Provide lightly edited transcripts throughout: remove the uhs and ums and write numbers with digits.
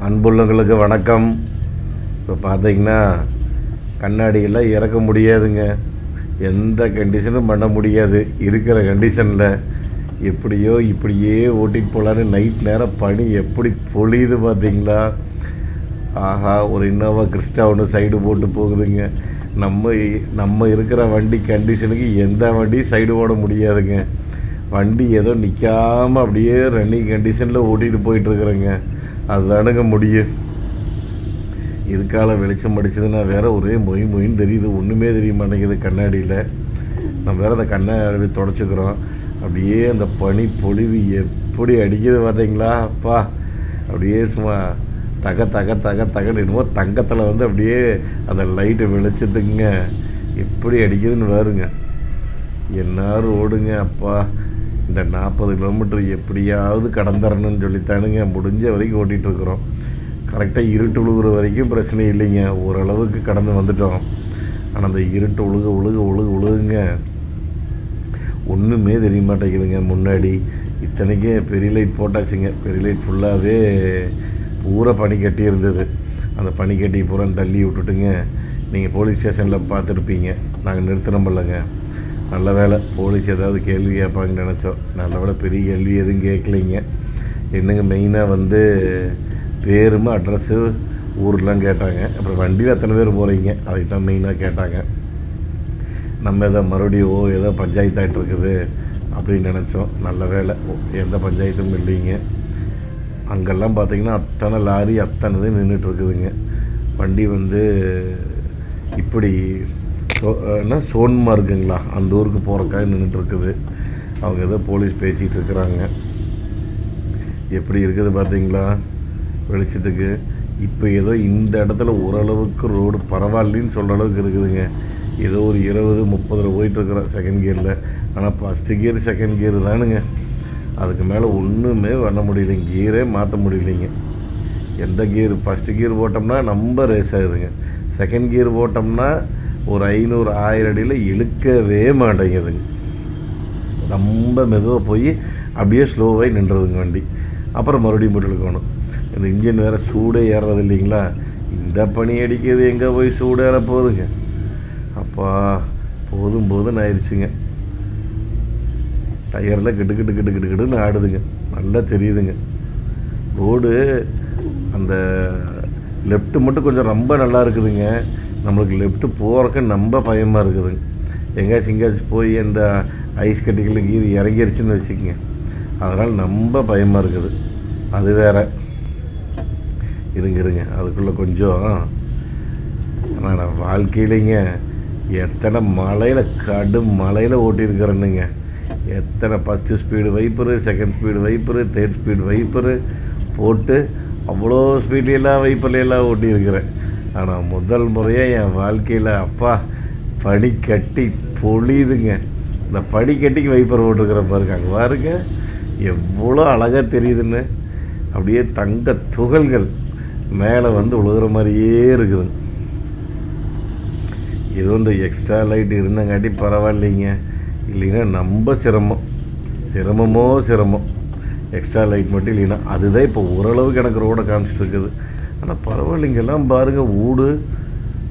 அன்புள்ளங்களுக்கு வணக்கம். இப்போ பார்த்தீங்கன்னா கண்ணாடியெல்லாம் இறக்க முடியாதுங்க. எந்த கண்டிஷனும் பண்ண முடியாது. இருக்கிற கண்டிஷனில் எப்படியோ இப்படியே ஓட்டிகிட்டு போகலான்னு நைட் நேரம் பனி எப்படி பொழியுது பார்த்தீங்களா? ஆஹா, ஒரு இன்னோவா கிறிஸ்டா ஒன்று சைடு போட்டு போகுதுங்க. நம்ம இருக்கிற வண்டி கண்டிஷனுக்கு எந்த வண்டியும் சைடு ஓட முடியாதுங்க. வண்டி ஏதோ நிற்காமல் அப்படியே ரன்னிங் கண்டிஷனில் ஓட்டிகிட்டு போயிட்டுருக்குறேங்க. அதுதானுங்க முடியும். இதுக்கால வெளிச்சம் அடிச்சதுன்னா வேறு ஒரே மொயின்னு தெரியுது. ஒன்றுமே தெரிய மாட்டேங்குது கண்ணாடியில். நம்ம வேறு அந்த கண்ணாடி தொடச்சிக்கிறோம். அப்படியே அந்த பனி பொழிவு எப்படி அடிக்குது பார்த்தீங்களா? அப்பா, அப்படியே சும்மா தகன்னு என்னமோ தங்கத்தில் வந்து அப்படியே அந்த லைட்டை வெளிச்சத்துக்குங்க எப்படி அடிக்குதுன்னு பாருங்க. என்னாரும் ஓடுங்க அப்பா. இந்த 40 கிலோமீட்டர் எப்படியாவது கடந்துறணும்னு சொல்லித்தானுங்க முடிஞ்ச வரைக்கும் ஓட்டிகிட்ருக்குறோம். கரெக்டாக இருட்டு உழுகுற வரைக்கும் பிரச்சனை இல்லைங்க. ஓரளவுக்கு கடந்து வந்துட்டோம். ஆனால் அந்த இருட்டு உழுகுங்க ஒன்றுமே தெரிய மாட்டேங்குதுங்க. முன்னாடி இத்தனைக்கே பெரிய லைட் போட்டாச்சுங்க. பெரிய லைட் ஃபுல்லாகவே பூரா பனி கட்டி இருந்தது. அந்த பனி கட்டி பூரா தள்ளி விட்டுட்டுங்க. நீங்கள் போலீஸ் ஸ்டேஷனில் பார்த்துருப்பீங்க. நாங்கள் நிறுத்தினோம்லங்க. நல்ல வேலை, போலீஸ் ஏதாவது கேள்வி கேட்பாங்கன்னு நினச்சோம். நல்ல வேலை பெரிய கேள்வி எதுவும் கேட்கலைங்க. என்னங்க மெயினாக வந்து பேருமா அட்ரஸ்ஸு ஊரெலாம் கேட்டாங்க. அப்புறம் வண்டியில் எத்தனை பேர் போகிறீங்க அதுக்கு தான் மெயினாக கேட்டாங்க. நம்ம எதோ மறுபடியும் ஏதோ பஞ்சாயத்தாயிட்டு இருக்குது அப்படின்னு நினச்சோம். நல்ல வேலை எந்த பஞ்சாயத்தும் இல்லைங்க. அங்கெல்லாம் பார்த்திங்கன்னா அத்தனை லாரி அத்தனை இது நின்றுட்டுருக்குதுங்க. வண்டி வந்து இப்படி என்ன சோன்மார்க்குங்களா அந்த ஊருக்கு போகிறக்காக நின்றுட்டுருக்குது. அவங்க ஏதோ போலீஸ் பேசிகிட்டு இருக்கிறாங்க. எப்படி இருக்குது பார்த்தீங்களா வெளிச்சத்துக்கு? இப்போ ஏதோ இந்த இடத்துல ஓரளவுக்கு ரோடு பரவாயில்லைன்னு சொல்கிற அளவுக்கு இருக்குதுங்க. ஏதோ ஒரு 20-30 போயிட்டுருக்குறோம் செகண்ட் கியரில். ஆனால் ஃபஸ்ட்டு கியர் செகண்ட் கியர் தானுங்க. அதுக்கு மேலே ஒன்றுமே பண்ண முடியலைங்க. கியரே மாற்ற முடியலைங்க. எந்த கியர் ஃபஸ்ட்டு கியர் போட்டோம்னா ரொம்ப ரேஸ் ஆகுதுங்க. செகண்ட் கியர் போட்டோம்னா ஒரு 500-1000 அடியில் இழுக்கவே மாட்டேங்குதுங்க. ரொம்ப மெதுவாக போய் அப்படியே ஸ்லோவாகி நின்றுதுங்க வண்டி. அப்புறம் மறுபடியும் போட்டு இழுக்கணும். இந்த இன்ஜின் வேறு சூடே ஏறுறது இல்லைங்களா? இந்த பனி அடிக்கிறது எங்கே போய் சூடு ஏற போகுதுங்க. அப்பா, போதும்னு ஆயிடுச்சுங்க. டயரில் கிட்டுன்னு ஆடுதுங்க. நல்லா தெரியுதுங்க ரோடு. அந்த லெஃப்ட்டு மட்டும் கொஞ்சம் ரொம்ப நல்லா இருக்குதுங்க. நம்மளுக்கு லெஃப்ட்டு போகிறக்கு ரொம்ப பயமாக இருக்குதுங்க. எங்கேயாச்சும் போய் அந்த ஐஸ் கட்டிகளுக்கு இது இறங்கிருச்சுன்னு வச்சுக்கோங்க. அதனால் ரொம்ப பயமாக இருக்குது. அது வேறு இருங்க அதுக்குள்ளே கொஞ்சம். ஆனால் நான் வாழ்க்கையிலைங்க எத்தனை மலையில் கடும் மலையில் ஓட்டியிருக்கிறேன்னுங்க. எத்தனை first speed wiper, second speed wiper, third speed wiper போட்டு அவ்வளோ ஸ்பீட்லாம் வைப்பர்லாம் ஓட்டியிருக்கிறேன். ஆனால் முதல் முறையாக என் வாழ்க்கையில் அப்பா பனி கட்டி பொழியுதுங்க. இந்த பனி கட்டிக்கு வைப்பர் ஓட்டுருக்கிற பாருங்க. அங்கே பாருங்க எவ்வளோ அழகாக தெரியுதுன்னு. அப்படியே தங்க துகள்கள் மேலே வந்து விழுகிற மாதிரியே இருக்குதுங்க. இது வந்து எக்ஸ்ட்ரா லைட் இருந்தங்காட்டி பரவாயில்லைங்க. இல்லைன்னா ரொம்ப சிரமம். எக்ஸ்ட்ரா லைட் மட்டும் இல்லைன்னா அதுதான் இப்போ ஓரளவுக்கு எனக்கு ரோடை காமிச்சிட்டு இருக்குது. ஆனால் பரவாயில்லைங்கெல்லாம் பாருங்கள், ஊடு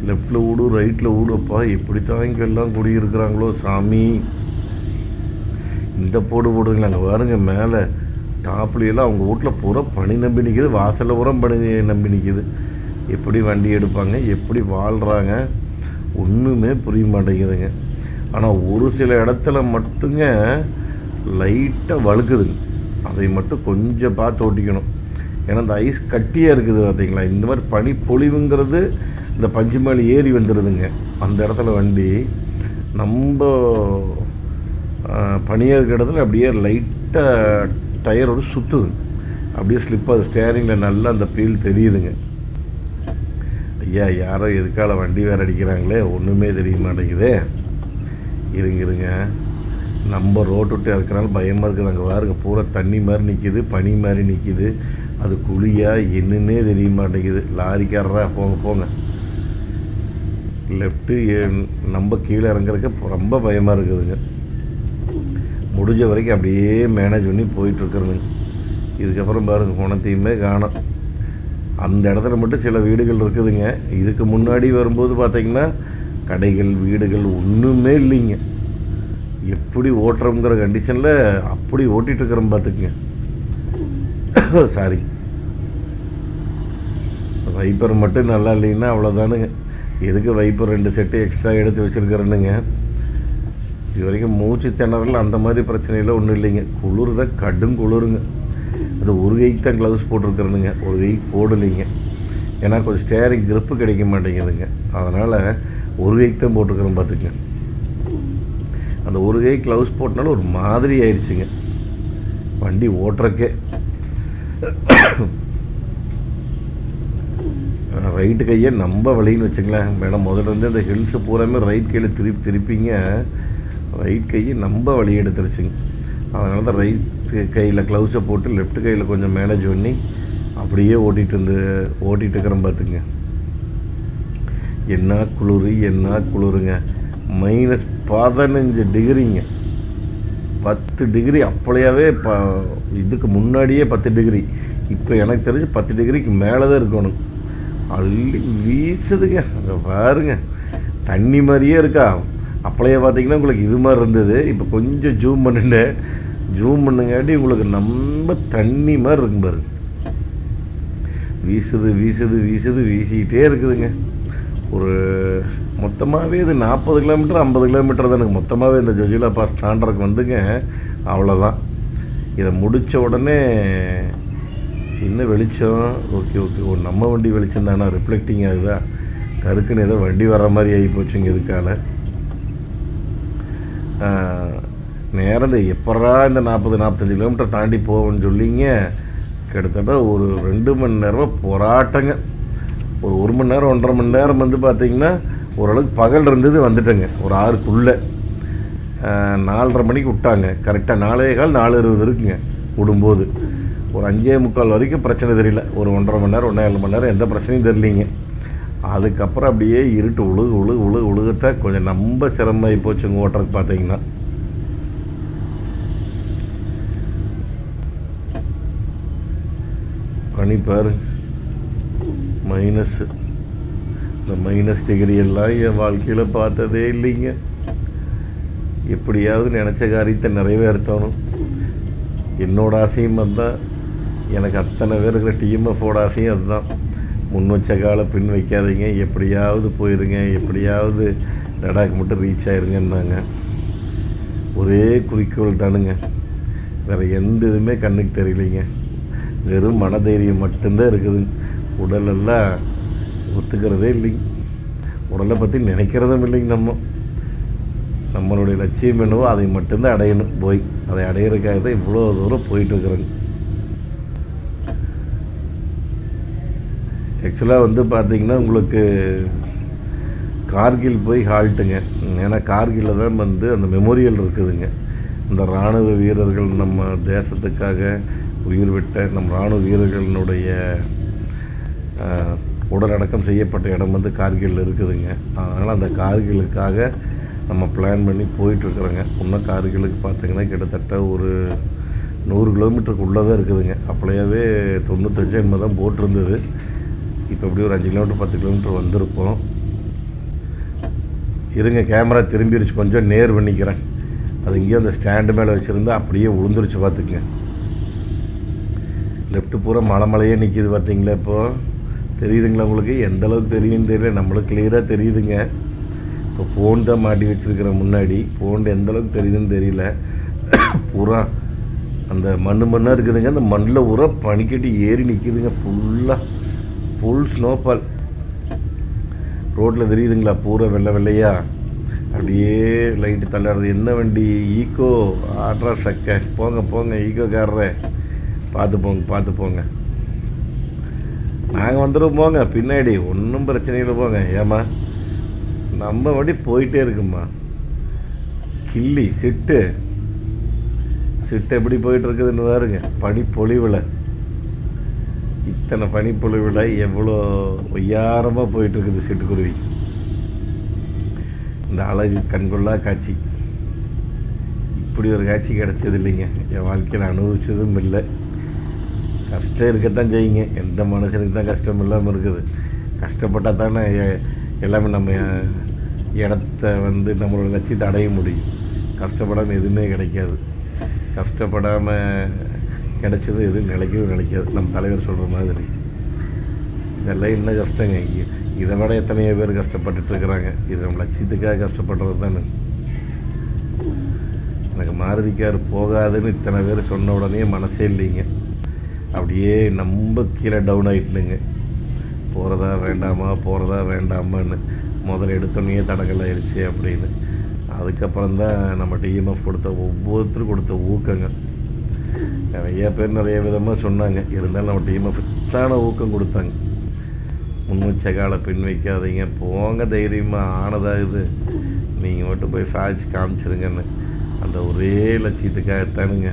லெஃப்டில் ஊடு ரைட்டில் ஊடு. அப்பா, எப்படித்தான் இங்கெல்லாம் குடியிருக்கிறாங்களோ சாமி. இந்த போடுங்களா அங்கே பாருங்க. மேலே டாப்லையெல்லாம் அவங்க வீட்டில் பூரா பனி நம்பி நிற்கிது. வாசலில் பூரா பனி நம்பி நிற்கிது. எப்படி வண்டி எடுப்பாங்க, எப்படி வாழ்கிறாங்க, ஒன்றுமே புரிய மாட்டேங்குதுங்க. ஆனால் ஒரு சில இடத்துல மட்டுங்க லைட்டாக வழுக்குதுங்க. அதை மட்டும் கொஞ்சம் பார்த்து ஓட்டிக்கணும். ஏன்னா இந்த ஐஸ் கட்டியாக இருக்குது பார்த்தீங்களா? இந்த மாதிரி பனி பொழிவுங்கிறது இந்த பஞ்சு மேலே ஏறி வந்துடுதுங்க. அந்த இடத்துல வண்டி நம்ம பனியாக இருக்கிற இடத்துல அப்படியே லைட்டாக டயரோடு சுற்றுதுங்க. அப்படியே ஸ்லிப்பாக ஸ்டேரிங்கில் நல்லா அந்த ஃபீல் தெரியுதுங்க. ஐயா, யாரோ எதுக்கால வண்டி வேறு அடிக்கிறாங்களே, ஒன்றுமே தெரிய மாட்டேங்குதே. இருங்க நம்ம ரோட்டு விட்டு இருக்கிறனால பயமாக இருக்குது. அங்கே பாருங்க பூரா தண்ணி மாதிரி நிற்கிது, பனி மாதிரி நிற்கிது. அது குழியா என்னன்னே தெரிய மாட்டேங்குது. லாரிக்காரரா போங்க. லெஃப்ட்டு நம்ம கீழே இறங்குறதுக்கு ரொம்ப பயமாக இருக்குதுங்க. முடிஞ்ச வரைக்கும் அப்படியே மேனேஜ் பண்ணி போயிட்டுருக்குறதுங்க. இதுக்கப்புறம் பாருங்கள் குணத்தையுமே காணோம். அந்த இடத்துல மட்டும் சில வீடுகள் இருக்குதுங்க. இதுக்கு முன்னாடி வரும்போது பார்த்திங்கன்னா கடைகள் வீடுகள் ஒன்றுமே இல்லைங்க. எப்படி ஓட்டுறோங்கிற கண்டிஷனில் அப்படி ஓட்டிகிட்ருக்குறோம் பார்த்துக்குங்க. சாரி, வைப்பர் மட்டும் நல்லா இல்லைன்னா அவ்வளோதானுங்க. எதுக்கு வைப்பர் 2 செட்டு எக்ஸ்ட்ரா எடுத்து வச்சுருக்கிறேனுங்க. இது வரைக்கும் மூச்சு திணறல் அந்த மாதிரி பிரச்சனையில் ஒன்றும் இல்லைங்க. குளிர் தான் கடும் குளிருங்க. அது ஒரு கைக்கு தான் க்ளவுஸ் போட்டிருக்கிறேனுங்க, ஒரு கைக்கு போடலைங்க. ஏன்னா கொஞ்சம் ஸ்டேரிங் கிரிப்பு கிடைக்க மாட்டேங்குதுங்க. அதனால் ஒரு கைக்கு தான் போட்டிருக்கிறேன் பார்த்துக்குங்க. அந்த ஒரு கை க்ளவுஸ் போட்டனால ஒரு மாதிரி ஆயிடுச்சுங்க வண்டி ஓட்டுறக்கே. ரைட்டு கையை நம்ப வழின்னு வச்சுங்களேன். வேணாம், முதல்ல இருந்து அந்த ஹில்ஸு பூராமே ரைட் கையில் திருப்பிங்க. ரைட் கையை நம்ப வழி எடுத்துருச்சுங்க. அதனால தான் ரைட் கையில் க்ளவுஸை போட்டு லெஃப்ட் கையில் கொஞ்சம் மேனேஜ் பண்ணி அப்படியே ஓட்டிகிட்டு இருக்கிறேன் பார்த்துங்க. என்ன குளிருங்க. -15 டிகிரிங்க. 10 டிகிரி அப்பளையாவே இதுக்கு முன்னாடியே 10 டிகிரி. இப்போ எனக்கு தெரிஞ்சு 10 டிகிரிக்கு மேலே தான் இருக்கணும். அள்ளி வீசுதுங்க. அங்கே பாருங்க, தண்ணி மாதிரியே இருக்கா. அப்பளையே பார்த்தீங்கன்னா உங்களுக்கு இது மாதிரி இருந்தது. இப்போ கொஞ்சம் ஜூம் பண்ணுங்காட்டி உங்களுக்கு நம்ம தண்ணி மாதிரி இருக்கும் பாருங்க. வீசிக்கிட்டே இருக்குதுங்க. ஒரு மொத்தமாகவே இது 40 கிலோமீட்டர் 50 கிலோமீட்டர் தான் எனக்கு மொத்தமாகவே இந்த ஜொஜிலா பாஸ் தாண்டறதுக்கு வந்துங்க. அவ்வளோதான். இதை முடித்த உடனே என்ன வெளிச்சம். ஓகே நம்ம வண்டி வெளிச்சம் தானே, ரிஃப்ளெக்டிங் ஆகுதா. கருக்குன்னு ஏதோ வண்டி வர்ற மாதிரி ஆகி போச்சுங்க. இதுக்கால நேரம் இந்த எப்படா இந்த 40-45 கிலோமீட்டர் தாண்டி போவோன்னு சொல்லிங்க. கிட்டத்தட்ட ஒரு 2 மணி நேரமாக போராட்டங்க. ஒரு 1 மணி நேரம் 1.5 மணி நேரம் வந்து பார்த்திங்கன்னா ஓரளவுக்கு பகல் இருந்தது. வந்துட்டேங்க ஒரு 6க்குள்ளே. 4:30 மணிக்கு விட்டாங்க. கரெக்டாக 4:15 4:20 இருக்குங்க விடும்போது. ஒரு 5:45 வரைக்கும் பிரச்சனை தெரியல. ஒரு 1.5 மணி நேரம் 1.5 மணி நேரம் எந்த பிரச்சனையும் தெரியலிங்க. அதுக்கப்புறம் அப்படியே இருட்டு உழுகத்தான் கொஞ்சம் ரொம்ப சிரமமாகி போச்சுங்க ஓட்டுறதுக்கு பார்த்தீங்கன்னா. பனி பாரு, மைனஸு. இந்த -, டிகிரி எல்லாம் என் வாழ்க்கையில் பார்த்ததே இல்லைங்க. எப்படியாவது நினச்ச காரியத்தை நிறைவேற்றணும். என்னோட ஆசையும் அதுதான். எனக்கு அத்தனை பேர் இருக்கிற டிஎம்எஃபோட ஆசையும் அதுதான். முன் வச்ச காலை பின் வைக்காதீங்க, எப்படியாவது போயிருங்க, எப்படியாவது லடாக் மட்டும் ரீச் ஆயிருங்கன்னாங்க. ஒரே குறிக்கோள் தானுங்க. வேறு எந்த இதுவுமே கண்ணுக்கு தெரியலைங்க. வெறும் மனதைரியம் மட்டும்தான் இருக்குது. உடலெல்லாம் ஒத்துக்கிறதே இல்லைங்க. உடலை பற்றி நினைக்கிறதும் இல்லைங்க. நம்மளுடைய லட்சியம் என்னவோ அதை மட்டும்தான் அடையணும். அதை அடையிறதுக்காக தான் இவ்வளோ தூரம் போயிட்டுருக்குறேங்க. ஆக்சுவலாக வந்து பார்த்திங்கன்னா உங்களுக்கு கார்கில் போய் ஹால்ட்டுங்க. ஏன்னா கார்கிலில் தான் வந்து அந்த மெமோரியல் இருக்குதுங்க. இந்த இராணுவ வீரர்கள் நம்ம தேசத்துக்காக உயிர் விட்ட நம் இராணுவ வீரர்களினுடைய உடலடக்கம் செய்யப்பட்ட இடம் வந்து கார்கில் இருக்குதுங்க. அதனால் அந்த கார்கிலுக்காக நம்ம பிளான் பண்ணி போயிட்டுருக்குறோங்க. இன்னும் கார்கிலுக்கு பார்த்திங்கன்னா கிட்டத்தட்ட ஒரு 100 கிலோமீட்டருக்கு உள்ளே தான் இருக்குதுங்க. அப்படியாவே 95 என்னமோ தான் போட்டிருந்தது. இப்போ எப்படி ஒரு 5 கிலோமீட்டர் 10 கிலோமீட்டர் வந்திருப்போம். இருங்க, கேமரா திரும்பிடுச்சு, கொஞ்சம் நேர் பண்ணிக்கிறேன். அது இங்கேயே அந்த ஸ்டாண்டு மேலே வச்சுருந்தா அப்படியே விழுந்துருச்சு பார்த்துக்குங்க. லெஃப்ட்டு பூரா மலையே நிற்கிது பார்த்தீங்களா. இப்போது தெரியுதுங்களா உங்களுக்கு? எந்த அளவுக்கு தெரியும்னு தெரியல, நம்மளுக்கு கிளியராக தெரியுதுங்க. இப்போ ஃபோன் தான் மாட்டி வச்சுருக்கிறேன் முன்னாடி. ஃபோன் எந்தளவுக்கு தெரியுதுன்னு தெரியல. பூரா அந்த மண்ணாக இருக்குதுங்க. அந்த மண்ணில் பூரா பனிக்கட்டி ஏறி நிற்கிதுங்க. Full snowfall. ரோட்டில் தெரியுதுங்களா? பூரா வெள்ளையா அப்படியே லைட்டு தள்ளாடுறது. என்ன வண்டி? ஈக்கோ ஆட்ரா சக்க. போங்க ஈக்கோக்காரரே, பார்த்து போங்க. நாங்கள் வந்துடுவோம், போங்க பின்னாடி, ஒன்றும் பிரச்சனை இல்லை, போங்க. ஏம்மா நம்ம வண்டி போயிட்டே இருக்குமா. கிள்ளி சிட்டு எப்படி போயிட்டுருக்குதுன்னு பாருங்க. பனிப்பொழிவில், இத்தனை பனிப்பொழிவில் எவ்வளோ ஒய்யாரமாக போயிட்டுருக்குது சிட்டுக்குருவி. இந்த அழகு கண்கொள்ளா காட்சி. இப்படி ஒரு காட்சி கிடச்சது இல்லைங்க. என் வாழ்க்கையில் அனுபவிச்சதும் இல்லை. கஷ்டம் இருக்கத்தான் செய்யுங்க. எந்த மனுஷனுக்கு தான் கஷ்டம் இல்லாமல் இருக்குது? கஷ்டப்பட்டால் தானே எல்லாமே நம்ம இடத்த வந்து நம்மளோட லட்சியத்தை அடைய முடியும். கஷ்டப்படாமல் எதுவுமே கிடைக்காது. கஷ்டப்படாமல் கிடைச்சது எதுவும் நிலைக்காது. நம்ம தலைவர் சொல்கிற மாதிரி இதெல்லாம் என்ன கஷ்டங்க. இதை விட எத்தனையோ பேர் கஷ்டப்பட்டுருக்குறாங்க. இது நம்ம லட்சியத்துக்காக கஷ்டப்படுறது தானே. எனக்கு மாருதி கார் போகாதுன்னு இத்தனை பேர் சொன்ன உடனே மனசே இல்லைங்க. அப்படியே நம்ம கீழே டவுன் ஆகிட்டுனுங்க. போகிறதா வேண்டாமான்னு முதல்ல எடுத்தோன்னே தடங்கள் ஆயிடுச்சு அப்படின்னு. அதுக்கப்புறம் தான் நம்ம டிஎம்எஃப் ஒவ்வொருத்தரும் கொடுத்த ஊக்கங்க. நிறைய பேர் நிறைய விதமாக சொன்னாங்க. இருந்தாலும் நம்ம டிஎம்எஃப் தான ஊக்கம் கொடுத்தாங்க. முன் வச்ச காலை பின் வைக்காதீங்க, போங்க தைரியமாக, ஆனதாகுது, நீங்கள் மட்டும் போய் சாதிச்சு காமிச்சிருங்கன்னு. அந்த ஒரே லட்சியத்துக்காகத்தானுங்க.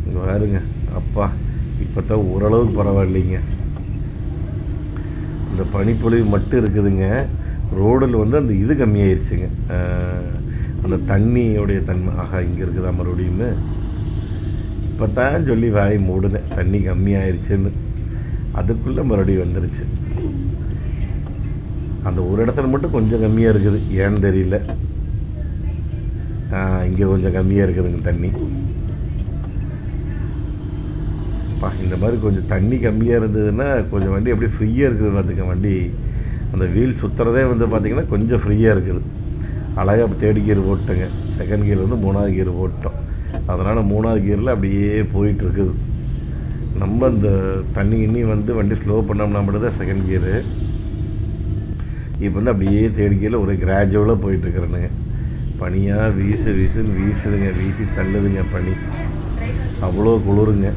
இங்கே பாருங்க, அப்பா இப்போ தான் ஓரளவுக்கு பரவாயில்லைங்க. இந்த பனிப்பொழிவு மட்டும் இருக்குதுங்க. ரோடில் வந்து அந்த இது கம்மியாயிருச்சுங்க, அந்த தண்ணியோடைய தன்மை. ஆஹா, இங்கே இருக்குதா மறுபடியும்? இப்போ தான் சொல்லி வாய் மூடுனேன் தண்ணி கம்மியாயிருச்சுன்னு. அதுக்குள்ளே மறுபடியும் வந்துருச்சு. அந்த ஒரு இடத்துல மட்டும் கொஞ்சம் கம்மியாக இருக்குது, ஏன்னு தெரியல. இங்கே கொஞ்சம் கம்மியாக இருக்குதுங்க தண்ணி. இந்த மாதிரி கொஞ்சம் தண்ணி கம்மியாக இருந்ததுன்னா கொஞ்சம் வண்டி அப்படியே ஃப்ரீயாக இருக்குது. பார்த்துக்க, வண்டி அந்த வீல் சுற்றுறதே வந்து பார்த்திங்கன்னா கொஞ்சம் ஃப்ரீயாக இருக்குது. அழகாக தேர்ட் கியர் போட்டோங்க. செகண்ட் கியர் வந்து 3வது கியர் போட்டோம். அதனால் 3வது கியரில் அப்படியே போயிட்டுருக்குது. நம்ம இந்த தண்ணி வந்து வண்டி ஸ்லோ பண்ணோம்னா மட்டும்தான் செகண்ட் கியரு. இப்போ வந்து அப்படியே தேர்ட் கியரில் ஒரு கிராஜுவலாக போயிட்டுருக்குறேனுங்க. பனியாக வீசுதுங்க, வீசி தள்ளுதுங்க பனி. அவ்வளோ குளிருங்க.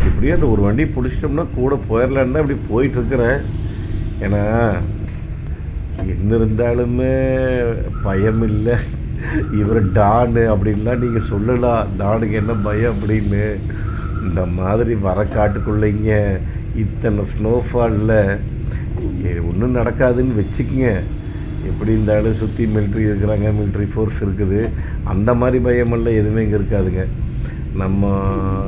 இப்படியே அந்த ஒரு வண்டி பிடிச்சிட்டோம்னா கூட போயிடலான்னு தான் இப்படி போயிட்டுருக்குறேன். ஏன்னா என்ன இருந்தாலுமே பயம் இல்லை. இவர் டானு அப்படின்லாம் நீங்கள் சொல்லலாம். டானுக்கு என்ன பயம் அப்படின்னு. இந்த மாதிரி வர காட்டுக்குள்ளைங்க இத்தனை ஸ்னோஃபாலில் ஒன்றும் நடக்காதுன்னு வச்சுக்கங்க. எப்படி இருந்தாலும் சுற்றி மிலிட்ரி இருக்கிறாங்க, மிலிட்ரி ஃபோர்ஸ் இருக்குது. அந்த மாதிரி பயமெல்லாம் எதுவுமே இங்கே இருக்காதுங்க. நம்ம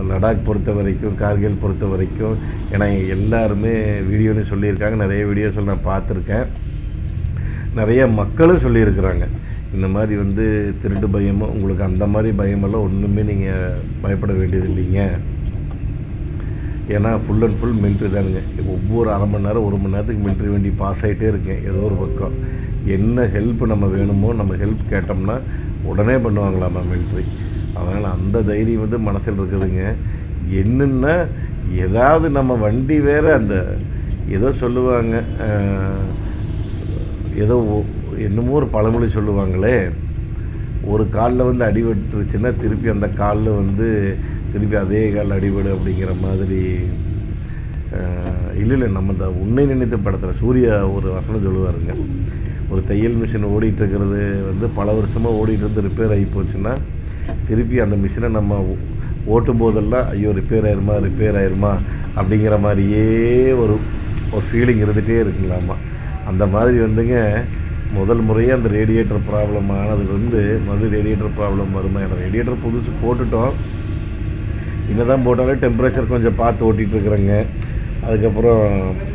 லடாக் பொறுத்த வரைக்கும், கார்கில் பொறுத்த வரைக்கும், ஏன்னா எல்லாருமே வீடியோன்னு சொல்லியிருக்காங்க. நிறைய வீடியோஸில் நான் பார்த்துருக்கேன். நிறைய மக்களும் சொல்லியிருக்கிறாங்க இந்த மாதிரி வந்து திருட்டு பயமோ, உங்களுக்கு அந்த மாதிரி பயமெல்லாம் ஒன்றுமே நீங்கள் பயப்பட வேண்டியது இல்லைங்க. ஏன்னா ஃபுல் அண்ட் ஃபுல் மிலிட்ரி தானுங்க. ஒவ்வொரு அரை மணி நேரம் 1 மணி நேரத்துக்கு மிலிட்ரி வண்டி பாஸ் ஆகிட்டே இருக்கேன். ஏதோ ஒரு பக்கம் என்ன ஹெல்ப் நம்ம வேணுமோ, நம்ம ஹெல்ப் கேட்டோம்னா உடனே பண்ணுவாங்களாமா மிலிட்ரி. அதனால் அந்த தைரியம் வந்து மனசில் இருக்குதுங்க. என்னென்னா ஏதாவது நம்ம வண்டி வேறு அந்த ஏதோ சொல்லுவாங்க, ஏதோ என்னமோ ஒரு பழமொழி சொல்லுவாங்களே, ஒரு காலில் வந்து அடிபட்டுருச்சுன்னா திருப்பி அந்த காலில் வந்து திருப்பி அதே காலில் அடிபடு அப்படிங்கிற மாதிரி. இல்லை நம்ம இந்த உன்னை நினைத்த படத்தில் சூர்யா ஒரு வசனம் சொல்லுவாருங்க. ஒரு தையல் மிஷின் ஓடிட்டுருக்கிறது வந்து பல வருஷமாக ஓடிட்டு ரிப்பேர் ஆகி போச்சுன்னா திருப்பி அந்த மிஷினை நம்ம ஓட்டும் போதெல்லாம் ஐயோ ரிப்பேர் ஆயிருமா அப்படிங்கிற மாதிரியே ஒரு ஃபீலிங் இருந்துகிட்டே இருக்குங்களாமா. அந்த மாதிரி வந்துங்க முதல் முறையே அந்த ரேடியேட்டர் ப்ராப்ளம் ஆனதுலேருந்து மறுபடியும் ரேடியேட்டர் ப்ராப்ளம் வருமா. ஏன்னா ரேடியேட்டர் புதுசு போட்டுட்டோம், இன்னதான் போட்டாலும் டெம்பரேச்சர் கொஞ்சம் பார்த்து ஓட்டிகிட்ருக்குறேங்க. அதுக்கப்புறம்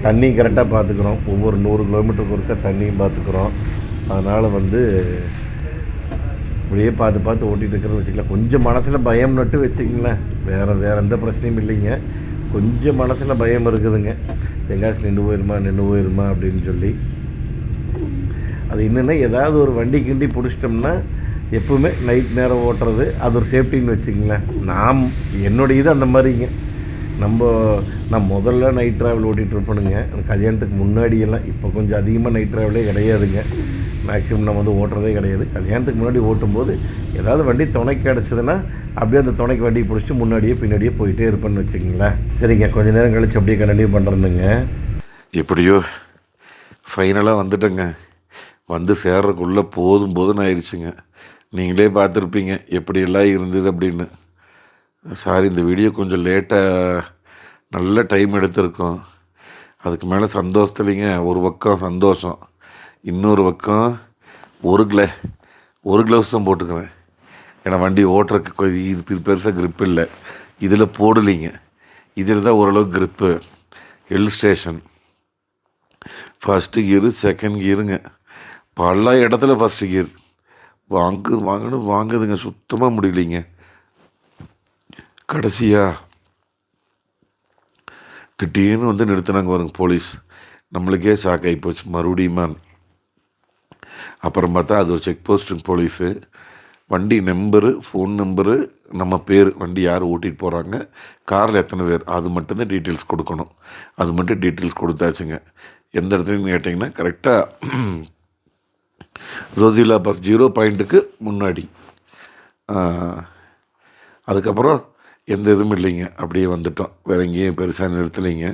தண்ணி கரெக்டாக பார்த்துக்குறோம். ஒவ்வொரு 100 கிலோமீட்டருக்கு ஒருக்கா தண்ணியும் பார்த்துக்குறோம். அதனால் வந்து இப்படியே பார்த்து ஓட்டிகிட்டு இருக்கிறது வச்சுக்கலாம். கொஞ்சம் மனசில் பயம் நட்டு வச்சுக்கிங்களேன். வேறு எந்த பிரச்சனையும் இல்லைங்க. கொஞ்சம் மனசில் பயம் இருக்குதுங்க, எங்காச்சும் நின்று போயிருமா அப்படின்னு சொல்லி. அது என்னென்னா ஏதாவது ஒரு வண்டி கிண்டி பிடிச்சிட்டோம்னா எப்போவுமே நைட் நேரம் ஓட்டுறது அது ஒரு சேஃப்டின்னு வச்சுக்கிங்களேன். என்னுடைய இது அந்த மாதிரிங்க. நான் முதல்ல நைட் ட்ராவல் ஓட்டிகிட்ருப்பேனுங்க கல்யாணத்துக்கு முன்னாடியெல்லாம். இப்போ கொஞ்சம் அதிகமாக நைட் ட்ராவலே கிடையாதுங்க. மேக்ஸிமம் நம்ம வந்து ஓட்டுறதே கிடையாது. கல்யாணத்துக்கு முன்னாடி ஓட்டும்போது ஏதாவது வண்டி துணைக்கு கிடச்சிதுன்னா அப்படியே அந்த துணைக்கு வண்டியை பிடிச்சிட்டு முன்னாடியே பின்னாடியே போயிட்டே இருப்பேன்னு வச்சுக்கிங்களேன். சரிங்க, கொஞ்சம் நேரம் கழித்து அப்படியே கண்டினியூ பண்ணுறேனுங்க. எப்படியோ ஃபைனலாக வந்துட்டேங்க. வந்து சேர்றதுக்குள்ளே போதும்னு ஆயிடுச்சுங்க. நீங்களே பார்த்துருப்பீங்க எப்படியெல்லாம் இருந்தது அப்படின்னு. சாரி, இந்த வீடியோ கொஞ்சம் லேட்டாக நல்ல டைம் எடுத்திருக்கோம். அதுக்கு மேலே சந்தோஷத்துலிங்க. ஒரு பக்கம் சந்தோஷம், இன்னொரு பக்கம் ஒரு க்ளவுஸ் தான் போட்டுக்கிறேன். ஏன்னா வண்டி ஓட்டுறதுக்கு இது பெருசாக grip இல்லை. இதில் போடலிங்க. இதில் தான் ஓரளவுக்கு grip. Hill station first gear, second கியருங்க. பல இடத்துல ஃபஸ்ட்டு கியர் வாங்குதுங்க, சுத்தமாக முடியலைங்க. கடைசியாக திடீர்னு வந்து நிறுத்தினாங்க பாருங்க போலீஸ். நம்மளுக்கே ஷாக் ஆகி போச்சு, மறுபடியுமா. அப்புறம் பார்த்தா அது ஒரு செக் போஸ்ட்டு போலீஸு. வண்டி நம்பரு, ஃபோன் நம்பரு, நம்ம பேர், வண்டி யார் ஓட்டிகிட்டு போகிறாங்க, காரில் எத்தனை பேர், அது மட்டும்தான் டீட்டெயில்ஸ் கொடுக்கணும். அது மட்டும் டீட்டெயில்ஸ் கொடுத்தாச்சுங்க. எந்த இடத்துலையும் கேட்டிங்கன்னா கரெக்டாக ஜோசிலா பஸ் 0 பாயிண்ட்டுக்கு முன்னாடி. அதுக்கப்புறம் எந்த இதுவும் இல்லைங்க, அப்படியே வந்துட்டோம். வேறு எங்கேயும் பெருசாக நிறுத்தலைங்க.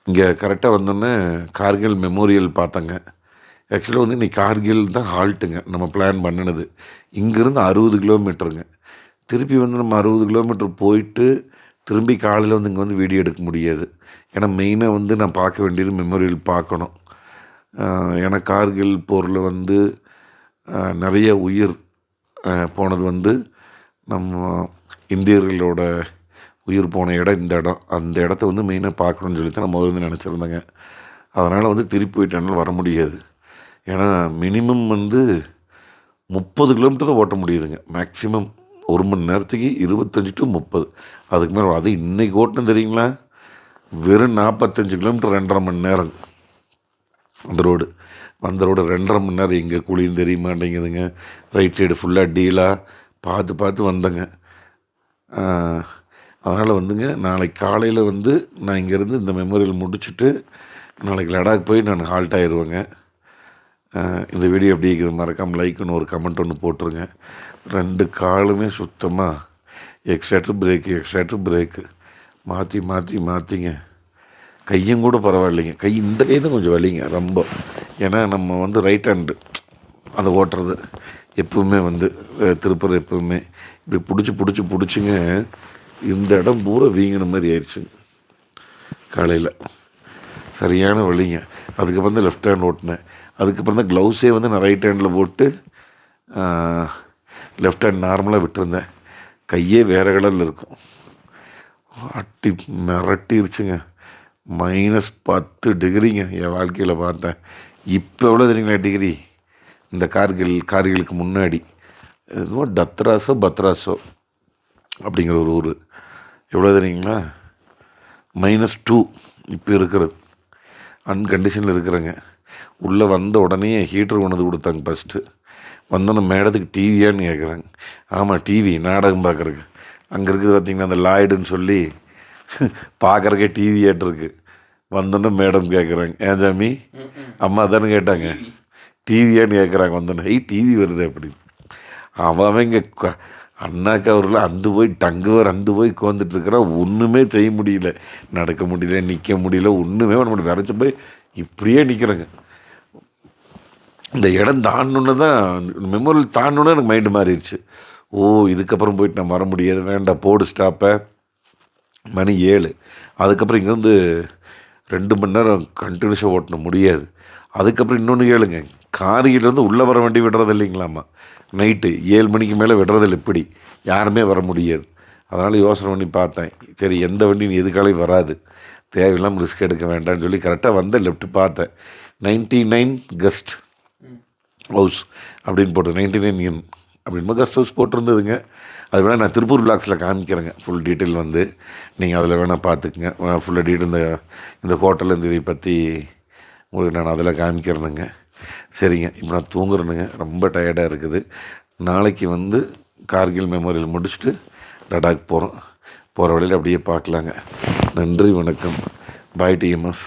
இங்கே கரெக்டாக வந்தோன்னே கார்கில் மெமோரியல் பார்த்தங்க. ஆக்சுவலாக வந்து இன்றைக்கி கார்கில் தான் ஹால்ட்டுங்க நம்ம பிளான் பண்ணினது. இங்கேருந்து 60 கிலோமீட்டருங்க. திருப்பி வந்து நம்ம 60 கிலோமீட்டர் போயிட்டு திரும்பி காலையில் வந்து இங்கே வந்து வீடியோ எடுக்க முடியாது. ஏன்னா மெயினாக வந்து நான் பார்க்க வேண்டியது மெமோரியல் பார்க்கணும். ஏன்னா கார்கில் போரில் வந்து நிறைய உயிர் போனது வந்து நம்ம இந்தியர்களோட உயிர் போன இடம் இந்த இடம். அந்த இடத்த வந்து மெயினாக பார்க்கணுன்னு சொல்லி தான் நம்ம வந்து நினச்சிருந்தேங்க. அதனால் வந்து திருப்பி போயிட்டு என்னால் வர முடியாது. ஏன்னா மினிமம் வந்து 30 கிலோமீட்டர் தான் ஓட்ட முடியுதுங்க. மேக்ஸிமம் 1 மணி நேரத்துக்கு 25 to 30. அதுக்கு மேலே அது இன்றைக்கி ஓட்டணும் தெரியுங்களா, வெறும் 45 கிலோமீட்டர் 2.5 மணி நேரம். அந்த ரோடு 2.5 மணி நேரம். எங்கே குழின்னு தெரிய மாட்டேங்குதுங்க. ரைட் சைடு ஃபுல்லாக டீலாக பார்த்து வந்தேங்க. அதனால் வந்துங்க நாளைக்கு காலையில் வந்து நான் இங்கேருந்து இந்த மெமோரியல் முடிச்சுட்டு நாளைக்கு லடாக் போய் நான் ஹால்ட் ஆயிடுவேங்க. இந்த வீடியோ எப்படி இருக்குது மறக்காமல் லைக்குன்னு ஒரு கமெண்ட் ஒன்று போட்டுருங்க. 2 காலுமே சுத்தமாக எக்ஸ்ட்ரேட்டர் பிரேக்கு மாற்றிங்க. கையும் கூட பரவாயில்லைங்க. இந்த கை தான் கொஞ்சம் வலிங்க ரொம்ப. ஏன்னா நம்ம வந்து ரைட் ஹேண்டு அதை ஓட்டுறது எப்பவுமே வந்து திருப்பூர் எப்பவுமே இப்படி பிடிச்சிங்க இந்த இடம் பூரா வீங்கின மாதிரி ஆயிடுச்சுங்க காலையில். சரியான வலிங்க. அதுக்கப்புறம் தான் லெஃப்ட் ஹேண்ட் ஓட்டினேன். அதுக்கப்புறம் தான் க்ளவுஸே வந்து நான் ரைட் ஹேண்டில் போட்டு லெஃப்ட் ஹேண்ட் நார்மலாக விட்டுருந்தேன். கையே வேறு கலரில் இருக்கும். மிரட்டிருச்சுங்க. -10 டிகிரிங்க என் வாழ்க்கையில் பார்த்தேன். இப்போ எவ்வளோ தெரியுங்களா டிகிரி? இந்த கார்கிலுக்கு முன்னாடி எதுவும் பத்ராஸோ அப்படிங்கிற ஒரு ஊர். எவ்வளோ தெரியுங்களா? -2 இப்போ இருக்கிறது. அன்கண்டிஷனில் இருக்கிறேங்க. உள்ளே வந்த உடனே ஹீட்டர் கொண்டு வந்து கொடுத்தாங்க. ஃபஸ்ட்டு வந்தோன்னே மேடத்துக்கு டிவியான்னு கேட்குறாங்க. ஆமாம், டிவி நாடகம் பார்க்குறக்கு. அங்கே இருக்குது பார்த்திங்கன்னா அந்த லாய்டுன்னு சொல்லி பார்க்குறக்கே டிவி ஏட்டிருக்கு. வந்தோன்னே மேடம் கேட்குறாங்க, ஏன் சாமி அம்மா தானே கேட்டாங்க, டிவியான்னு கேட்குறாங்க. வந்தோன்னே டிவி வருது அப்படி. அவன் இங்கே அண்ணாக்கா அவரில் அந்து போய் உட்காந்துட்ருக்கிறான். ஒன்றுமே செய்ய முடியல, நடக்க முடியல, நிற்க முடியல, ஒன்றுமே பண்ண முடியல. வரைச்சி போய் இப்படியே நிற்கிறேங்க. இந்த இடம் தாண்டணுன்னு தான் மெமோரியல் தாண்டணுன்னு எனக்கு மைண்டு மாறிடுச்சு. இதுக்கப்புறம் போயிட்டு நான் வர முடியாது, வேண்டாம் போடு ஸ்டாப்பை. மணி 7. அதுக்கப்புறம் இங்கேருந்து 2 மணி நேரம் கண்டினியூஸாக ஓட்ட முடியாது. அதுக்கப்புறம் இன்னொன்று கேளுங்க, காரிகிட்டேருந்து உள்ளே வர வண்டி விடுறது இல்லைங்களாம்மா. நைட்டு 7 மணிக்கு மேலே விடுறதில்ல. இப்படி யாருமே வர முடியாது. அதனால் யோசனை பண்ணி பார்த்தேன், சரி எந்த வண்டியும் எதுக்காலையும் வராது, தேவையில்லாமல் ரிஸ்க் எடுக்க வேண்டாம்னு சொல்லி கரெக்டாக வந்தேன். லெஃப்ட் பார்த்தேன், 99 கெஸ்ட் ஹவுஸ் அப்படின்னு போட்டு 99 அப்படின்னு கெஸ்ட் ஹவுஸ் போட்டிருந்ததுங்க. அது வேணால் நான் திருப்பூர் பிளாக்ஸில் காமிக்கிறேங்க. ஃபுல் டீட்டெயில் வந்து நீங்கள் அதில் வேணால் பார்த்துக்குங்க. ஃபுல்லாக டீட்டெயில் இந்த ஹோட்டல் இந்த இதை பற்றி உங்களுக்கு நான் அதில் காமிக்கிறேனுங்க. சரிங்க, இப்போ நான் தூங்குறேனுங்க, ரொம்ப டயர்டாக இருக்குது. நாளைக்கு வந்து கார்கில் மெமோரியல் முடிச்சுட்டு லடாக் போகிற வழியில் அப்படியே பார்க்கலாங்க. நன்றி, வணக்கம். பாய் டிஎம்எஃப்.